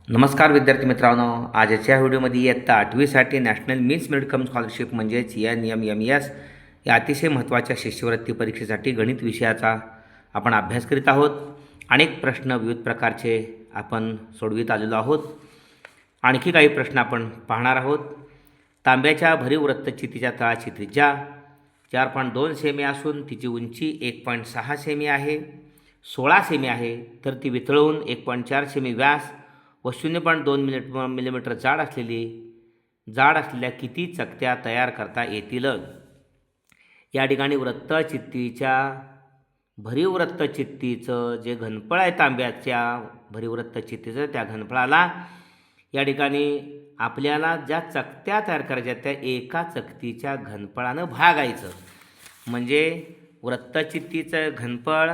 नमस्कार विद्यार्थी मित्रांनो, आजच्या व्हिडिओमध्ये इयत्ता 8वीसाठी national means merit cum scholarship म्हणजेच NMMS या अतिशय महत्त्वाच्या शिष्यवृत्ती परीक्षेसाठी गणित विषयाचा आपण अभ्यास करीत आहोत. अनेक प्रश्न विविध प्रकारचे आपण सोडवित आलेलो आहोत. आणखी काही प्रश्न आपण पाहणार आहोत. तांब्याच्या भरीव वृत्तचित्तीच्या तळाची त्रिज्या 4.2 सेमी असून तिची उंची 1.6 सेमी आहे, 16 सेमी आहे. तर ती वितळवून 1.4 सेमी व्यास व 0.2 मिलीमीटर जाड असलेल्या किती चकत्या तयार करता येतील. या ठिकाणी भरीव वृत्तचित्तीचं जे घनफळ आहे तांब्याच्या भरीव वृत्तचित्तीचं, त्या घनफळाला या ठिकाणी आपल्याला ज्या चकत्या तयार करायच्या त्या एका चकतीच्या घनफळानं भागायचं. म्हणजे वृत्तचित्तीचं घनफळ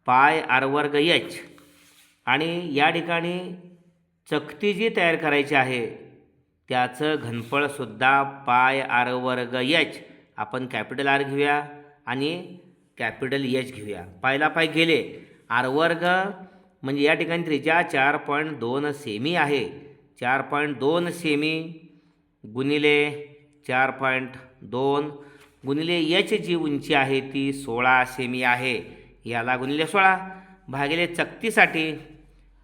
πr² आणि या ठिकाणी चकती जी तयार करायची आहे त्याचं घनफळसुद्धा πr². आपण कॅपिटल R घेऊया आणि कॅपिटल H घेऊया. पायला पाय गेले. r² म्हणजे या ठिकाणी त्रिज्या 4.2 सेमी आहे. 4.2 सेमी गुणिले 4.2 गुणिले H जी उंची आहे ती 16 सेमी आहे. याला गुणिले 16 भागिले चकतीसाठी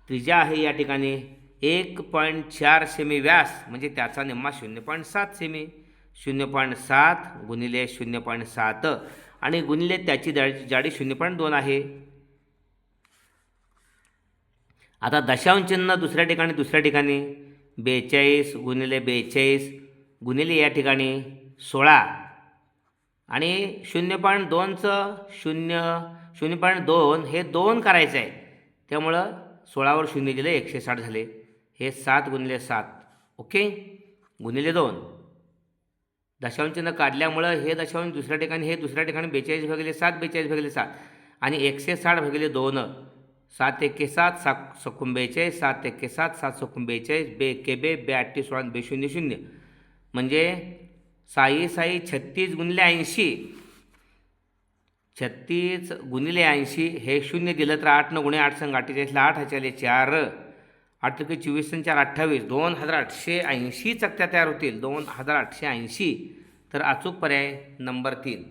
त्रिज्या आहे या ठिकाणी 1.4 सेमी व्यास, म्हणजे त्याचा निम्मा 0.7 सेमी. 0.7 गुणिले 0.7 आणि गुणिले त्याची जाडी 0.2 आहे. आता दशांश चिन्ह दुसऱ्या ठिकाणी 42 गुणिले 42 गुणिले या ठिकाणी 16 आणि 0.2चं 0.2 हे 2 करायचं आहे. त्यामुळं 16वर 0 दिलं 160 झाले. हे 7 गुणिले 7 ओके गुणिले 2. दशांश चिन्ह काढल्यामुळं हे दशांश दुसऱ्या ठिकाणी 42 भागिले 7 42 भागिले 7 आणि 160 भागिले 2. 7 1 7 7 सकुम 42 7 1 7 7 सकुम 42 बे के बे 82 16 बे 0 0 म्हणजे 6 36 गुणिले 80. 36 गुणिले 80 हे 0 दिलं तर 8 गुणे 8 संग 48 8 ह्याच्याले 4 8 24 आणि 4 28 2880 चकत्या तयार होतील. 2880. तर अचूक पर्याय नंबर 3.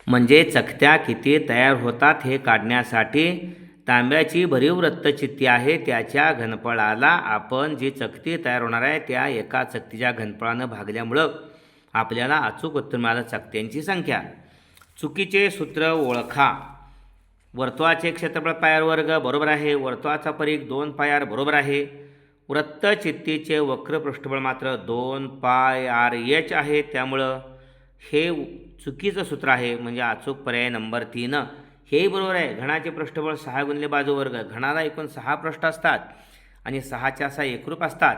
म्हणजे चकत्या किती तयार होतात हे काढण्यासाठी तांब्याची भरीव वृत्तचित्ती आहे त्याच्या घनफळाला आपण जी चकती तयार होणार आहे त्या एका चकतीच्या घनफळानं भागल्यामुळं आपल्याला अचूक उत्तर मिळालं चकत्यांची संख्या. चुकीचे सूत्र ओळखा. वर्तुळाचे क्षेत्रफळ πr² बरोबर आहे. वर्तुळाचा परिघ 2πr बरोबर आहे. वृत्तचित्तीचे वक्र पृष्ठबळ मात्र 2πrh आहे. त्यामुळं हे चुकीचं सूत्र आहे. म्हणजे अचूक पर्याय नंबर 3. हेही बरोबर आहे. घनाचे पृष्ठबळ 6 गुणिले बाजू वर्ग. घनाला एकूण 6 पृष्ठ असतात आणि 6च्या 6 एकरूप असतात.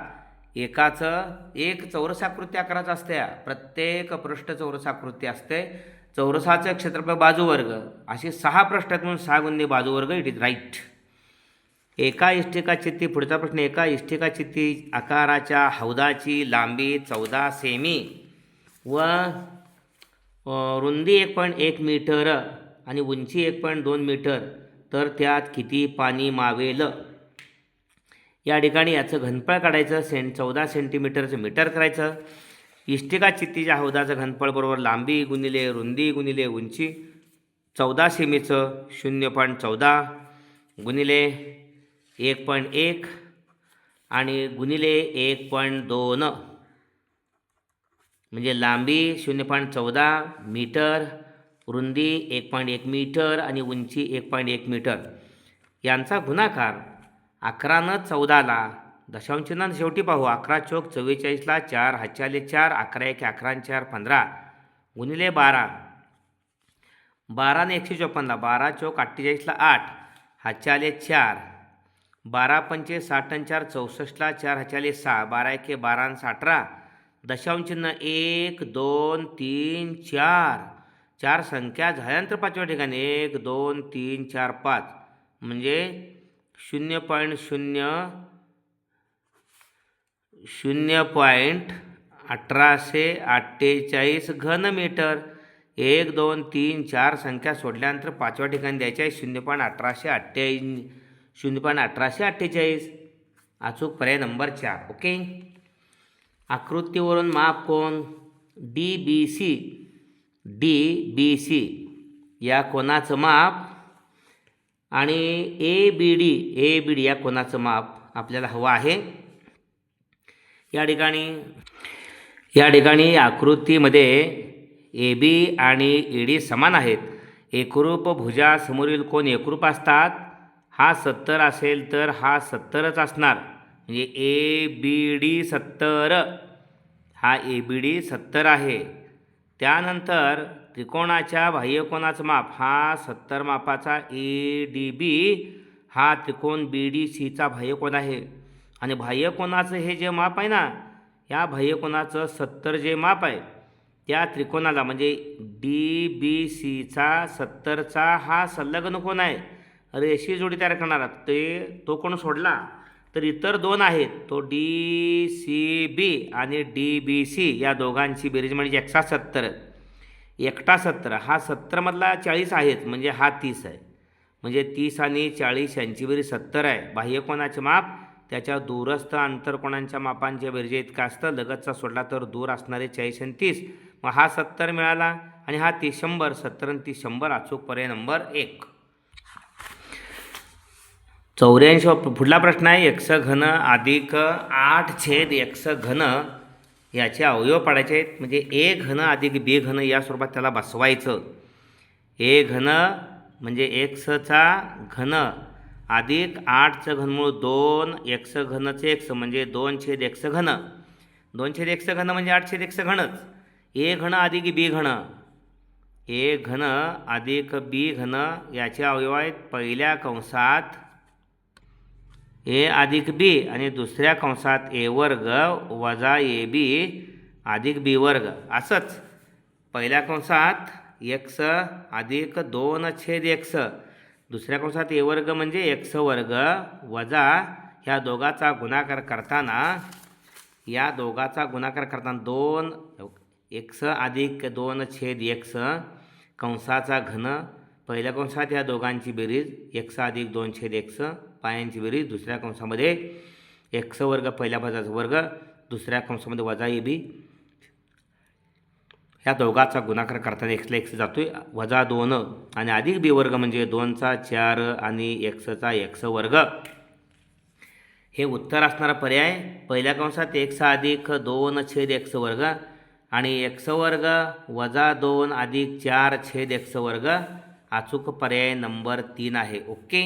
एकाचं एक चौरसाकृती आकाराचं असते. प्रत्येक पृष्ठ चौरसाकृती असते. चौरसाचं क्षेत्रफळ बाजू वर्ग. अशी 6 पृष्ठात म्हणून 6 गुणिले बाजू वर्ग. It is right. एका इष्टिकाचित्ती पुढचा प्रश्न. एका इष्टिकाचित्ती आकाराच्या हौदाची लांबी 14 सेमी व रुंदी 1.1 मीटर आणि उंची 1.2 मीटर. तर त्यात किती पाणी मावेल. या ठिकाणी याचं घनफळ काढायचं. 14 सेंटीमीटरचं मीटर करायचं. इष्टिकाचित्तीच्या हौदाचं घनफळ बरोबर लांबी गुणिले रुंदी गुणिले उंची. 14 सेमीचं 0.14 गुणिले 1.1 आणि गुणिले 1.2 म्हणजे लांबी 0.14 मीटर, रुंदी 1.1 मीटर आणि उंची 1.1 मीटर. यांचा गुणाकार 11नं 14ला दशांश चिन्हानं शेवटी पाहू. 11 चौक 44ला 4 हाच्याले 4 11 1 11 आणि 4 15 गुणिले 12. 12ने 154ला 12 चौक 48ला 8 हाच्याले 4 12 पंचे 60 आणि 4 64ला 4 हाच्याले 6 12 1 12 आणि 18 दशांश चिन्ह 1 2 3 4 4 संख्या झाल्यानंतर पाचव्या ठिकाणी 1 2 3 4 5 म्हणजे 0.1848 घनमीटर. 1 2 3 4 संख्या सोडल्यानंतर पाचव्या ठिकाणी द्यायच्या आहे 0.1848. अचूक पर्याय नंबर 4. ओके. आकृतीवरून माप कोन DBC या कोनाचं माप आणि ABD या कोनाचं माप आपल्याला हवं आहे. या ठिकाणी आकृतीमध्ये AB आणि ED समान आहेत. एकरूप भुजासमोरील कोन एकरूप असतात. हा 70 असेल तर हा 70च असणार. म्हणजे ABD 70, हा ABD 70 आहे. त्यानंतर त्रिकोणाच्या बाह्यकोनाचं माप हा 70 मापाचा ADB हा त्रिकोण BDCचा बाह्यकोन आहे. आणि बाह्यकोनाचं हे जे माप आहे ना, या बाह्यकोनाचं 70 जे माप आहे त्या त्रिकोणाला म्हणजे DBCचा 70चा हा संलग्न कोन आहे. रेषीय जोडी तयार करणारा तो कोण सोडला तर इतर दोन आहेत. तो DCB आणि DBC या दोघांची बेरीज म्हणजे 170. एकटा 70 हा 70 मधला 40 आहेत म्हणजे हा 30 आहे. म्हणजे 30 आणि 40 यांची बेरीज 70 आहे. बाह्यकोनाचे माप त्याच्या दूरस्थ आंतरकोनांच्या मापांच्या बेरजे इतका असतं. लगतचा सोडला तर दूर असणारे 40 आणि 30. मग हा 70 मिळाला आणि हा 30 100. 70 आणि 30 100. अचूक पर्याय नंबर 1. 84 पुढला प्रश्न आहे. x घन अधिक 8/x घन याचे अवयव पाडायचे आहेत. म्हणजे a घन अधिक b घन या स्वरूपात त्याला बसवायचं. a घन म्हणजे xचा घन अधिक 8चं घनमूळ 2 x घनचे x म्हणजे 2/x घन. 2/x घन म्हणजे 8/x घनच. a घन अधिक b घन, a घन अधिक b घन याचे अवयव आहेत. पहिल्या कंसात a अधिक b आणि दुसऱ्या कंसात a वर्ग वजा ab अधिक b वर्ग. असंच पहिल्या कंसात x अधिक 2/x, दुसऱ्या कंसात a वर्ग म्हणजे x वर्ग वजा ह्या दोघाचा गुणाकार करताना 2x अधिक 2/x कंसाचा घन. पहिल्या कंसात ह्या दोघांची बेरीज x अधिक 2/x पायांची बेरीज. दुसऱ्या कंसामध्ये x वर्ग पहिल्या पदाचा वर्ग, दुसऱ्या कंसामध्ये वजा ab. ह्या दोघाचा गुणाकार करताना xला x जातोय वजा 2 आणि अधिक b वर्ग म्हणजे 2चा 4 आणि xचा x वर्ग. हे उत्तर असणारा पर्याय. पहिल्या कंसात x अधिक 2/x वर्ग आणि x वर्ग वजा 2 अधिक 4/x वर्ग. अचूक पर्याय नंबर 3 आहे. ओके.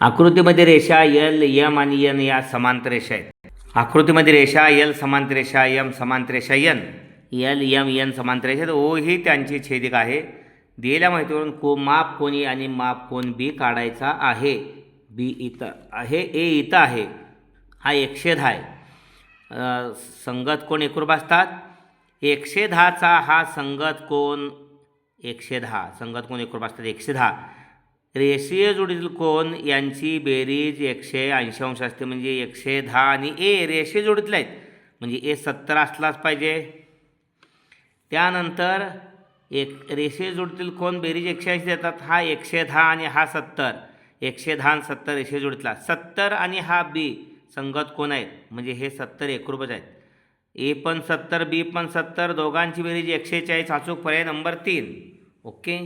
आकृतीमध्ये रेषा L, M आणि N या समांतर रेषा आहेत. आकृतीमध्ये रेषा L समांतर रेषा, M समांतर रेषा, N, L, M, N समांतर रेषा. O ही त्यांची छेदिका आहे. दिलेल्या माहितीवरून माप कोन A आणि माप कोन B काढायचा आहे. B इथं आहे, A इथं आहे. हा 110 आहे. संगत कोन एकरूप असतात. 110चा हा संगत कोन 110 संगत कोन एकरूप असतात. 110 रेषीय जोडीतील कोन यांची बेरीज 180 अंश असते. म्हणजे 110 आणि A रेषीय जोडीतले आहेत म्हणजे A 70 असलाच पाहिजे. त्यानंतर रेषीय जोडीतील कोन बेरीज 180 देतात. हा 110 आणि हा 70. 110 आणि 70 रेषीय जोडीतला. 70 आणि हा B संगत कोन आहेत म्हणजे हे 70 एकरूपच आहेत. A पण 70 B पण 70 दोघांची बेरीज 140. अचूक पर्याय नंबर 3. ओके.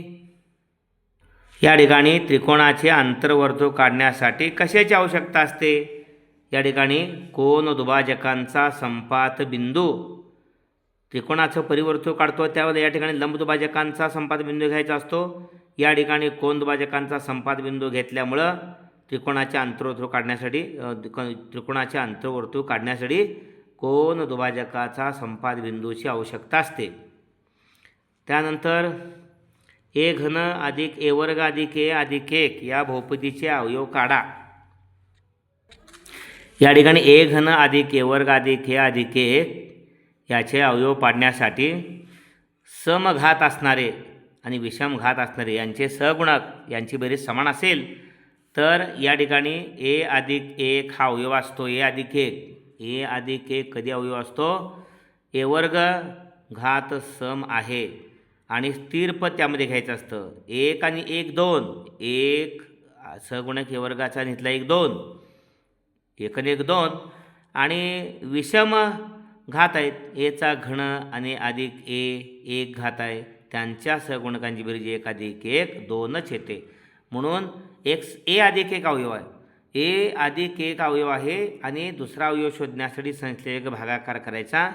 या ठिकाणी त्रिकोणाचे अंतर्वर्तुळ काढण्यासाठी कशाची आवश्यकता असते. या ठिकाणी कोन दुभाजकांचा संपात बिंदू. त्रिकोणाचं परिवर्तुळ काढतो त्यावेळेला या ठिकाणी लंबदुभाजकांचा संपात बिंदू घ्यायचा असतो. या ठिकाणी कोन दुभाजकांचा संपात बिंदू घेतल्यामुळं त्रिकोणाचे अंतर्वर्तुळ काढण्यासाठी कोन दुभाजकाचा संपात बिंदूची आवश्यकता असते. त्यानंतर A घन अधिक A वर्ग अधिक A अधिक 1 या बहुपदीचे अवयव काढा. या ठिकाणी A घन अधिक A वर्ग अधिक A अधिक 1 याचे अवयव पाडण्यासाठी समघात असणारे आणि विषमघात असणारे यांचे सहगुणक यांची बेरीज समान असेल तर या ठिकाणी A अधिक 1 हा अवयव असतो. A अधिक 1 कधी अवयव असतो. A वर्ग घात सम आहे आणि स्थिर पद त्यामध्ये घ्यायचं असतं. 1 आणि 1 2. 1 सहगुणक A वर्गाचा आणि इथला 1 2. 1 आणि 1 2 आणि विषम घात आहेत एचा घन आणि अधिक ए 1 घात आहे त्यांच्या सहगुणकांची बेरीज 1 अधिक 1 2च येते. म्हणून ए अधिक 1 अवयव आहे. ए अधिक 1 अवयव आहे आणि दुसरा अवयव शोधण्यासाठी संश्लेषक भागाकार करायचा.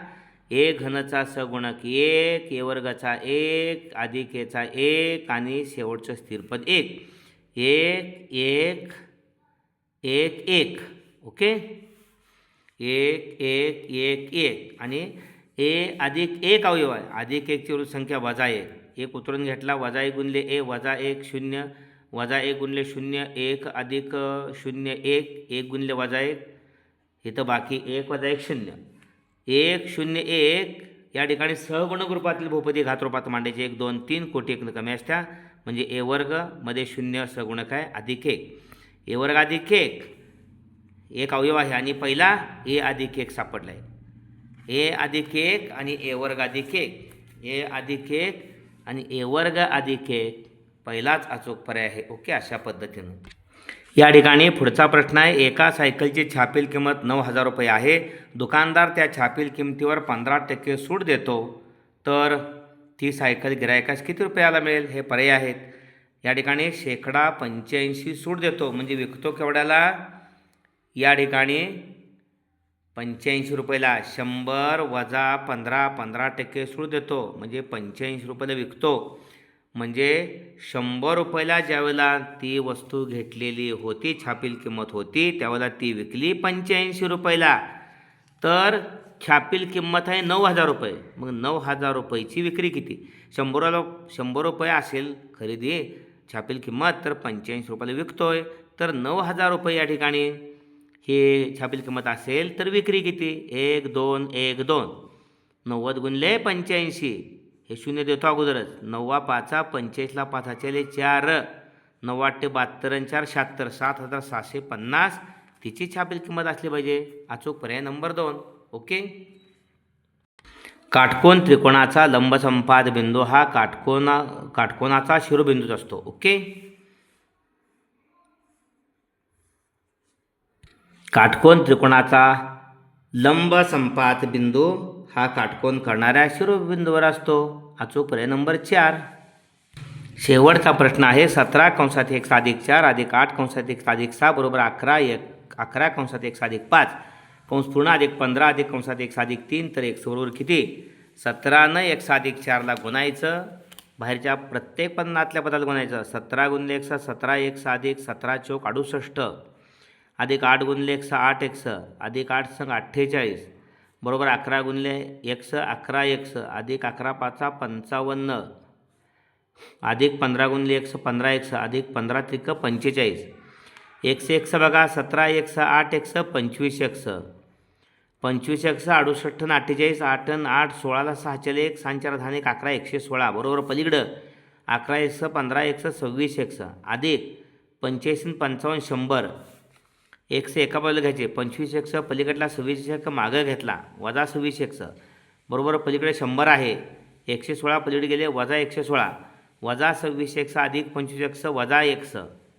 ए घनचा सहगुणक 1 ए वर्गाचा 1 अधिक एचा 1 आणि शेवटचं स्थिरपद 1 1 1 1 1 ओके 1 1 1 1 आणि ए अधिक 1 अवयव आहे. अधिक 1 ची संख्या वजा 1 उतरून घेतला वजा 1 गुणिले ए वजा 1 0 वजा 1 गुणिले 0 1 अधिक 0 1 1 गुणिले वजा 1 इथं बाकी 1 वजा 1 0 1 0 1 या ठिकाणी सहगुणक रूपातील बहुपदी घातरूपात मांडायचे 1 2 3 कोटी 1 कमी असत्या म्हणजे ए वर्ग मध्ये 0 सहगुणक आहे अधिक 1 ए वर्ग अधिक 1 अवयव आहे आणि पहिला ए अधिक 1 सापडला आहे. ए अधिक 1 आणि ए वर्ग अधिक 1 ए अधिक 1 आणि ए वर्ग अधिक 1 पहिलाच अचूक पर्याय आहे. ओके अशा पद्धतीनं या ठिकाणी पुढचा प्रश्न आहे. एका सायकलची छापील किंमत 9,000 रुपये आहे. दुकानदार त्या छापील किमतीवर 15% सूट देतो तर ती सायकल गिरायकास किती रुपयाला मिळेल हे पर्याय आहेत. या ठिकाणी 85% सूट देतो म्हणजे विकतो केवढ्याला या ठिकाणी 85 रुपयाला 100 वजा 15% सूट देतो म्हणजे 85 रुपयाला विकतो म्हणजे 100 रुपयाला ज्यावेळेला ती वस्तू घेतलेली होती छापील किंमत होती त्यावेळेला ती विकली 85 रुपयाला तर छापील किंमत आहे 9,000 रुपये. मग 9,000 रुपयाची विक्री किती 100 रुपये असेल खरेदी छापील किंमत तर 85 रुपयाला विकतोय तर 9,000 रुपये या ठिकाणी हे छापील किंमत असेल तर विक्री किती 1 2 1 2 90 गुणिले 85 हे 0 देतो अगोदरच 9 5 45 ला 5 4 9 8 72 4 76 7,750 तिची छापील किंमत असली पाहिजे. अचूक पर्याय नंबर 2. ओके काटकोन त्रिकोणाचा लंबसंपाद बिंदू हा काटकोनाचा शिरोबिंदूच असतो. ओके काटकोन त्रिकोणाचा लंबसंपात बिंदू हा काटकोन करणाऱ्या शिरोबिंदूवर असतो. अचूक पर्याय नंबर 4. शेवटचा प्रश्न आहे. 17 कंसात 1 अधिक 4 अधिक 8 कंसात 1 अधिक 6 बरोबर 11 कंसात 1 अधिक 5 कंस पूर्ण अधिक 15 अधिक कंसात 1 अधिक 3 तर 1 बरोबर किती 17 1 अधिक 4ला गुणायचं बाहेरच्या प्रत्येक पदातल्या पदाला गुणायचं 17 गुणिले 1 17 1 अधिक 17 चौक 68 अधिक 8 गुणिले 1 8 1 अधिक 8 संग 48 बरोबर 11 गुणिले 1 11 1 अधिक 11 5 55 अधिक 15 गुणिले 1 15 1 अधिक 15 त्रिक 45 1 1 बघा 17 1 8 1 25 1 25 1 68 48 8 8 16ला 6 चले 1 6 4 10 11 116 बरोबर पलीकडं 11 1 15 1 26 1 अधिक 85 55 100 1 एका बाजूला घ्यायचे 25 1 पलीकडला 26 1 मागं घेतला वजा 26 1 बरोबर पलीकडे 100 आहे 116 पलीकडे गेले वजा 116 वजा 26 1 अधिक 25 1 वजा 1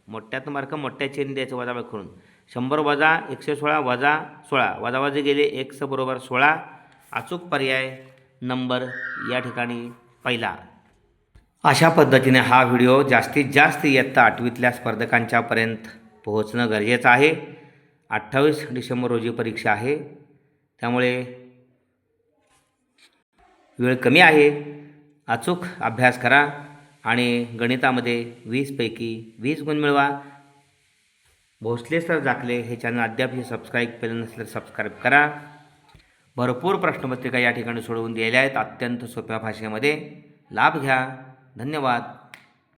मोठ्यात मार्क मोठ्या चिन्ह द्यायचं वजा करून 100 वजा 116 वजा 16 वजावजी गेले 1 बरोबर 16. अचूक पर्याय नंबर या ठिकाणी पहिला. अशा पद्धतीने हा व्हिडिओ जास्तीत जास्त इयत्ता 8वीतल्या स्पर्धकांच्यापर्यंत पोहोचणं गरजेचं आहे. 28 डिसेंबर रोजी परीक्षा आहे त्यामुळे वेळ कमी आहे. अचूक अभ्यास करा आणि गणितामध्ये 20 पैकी 20 गुण मिळवा. भोसले सर जाकले हे चॅनल अद्याप सबस्क्राईब केलं नसेल तर सबस्क्राईब करा. भरपूर प्रश्नपत्रिका या ठिकाणी सोडवून दिलेल्या आहेत अत्यंत सोप्या भाषेमध्ये. लाभ घ्या. धन्यवाद.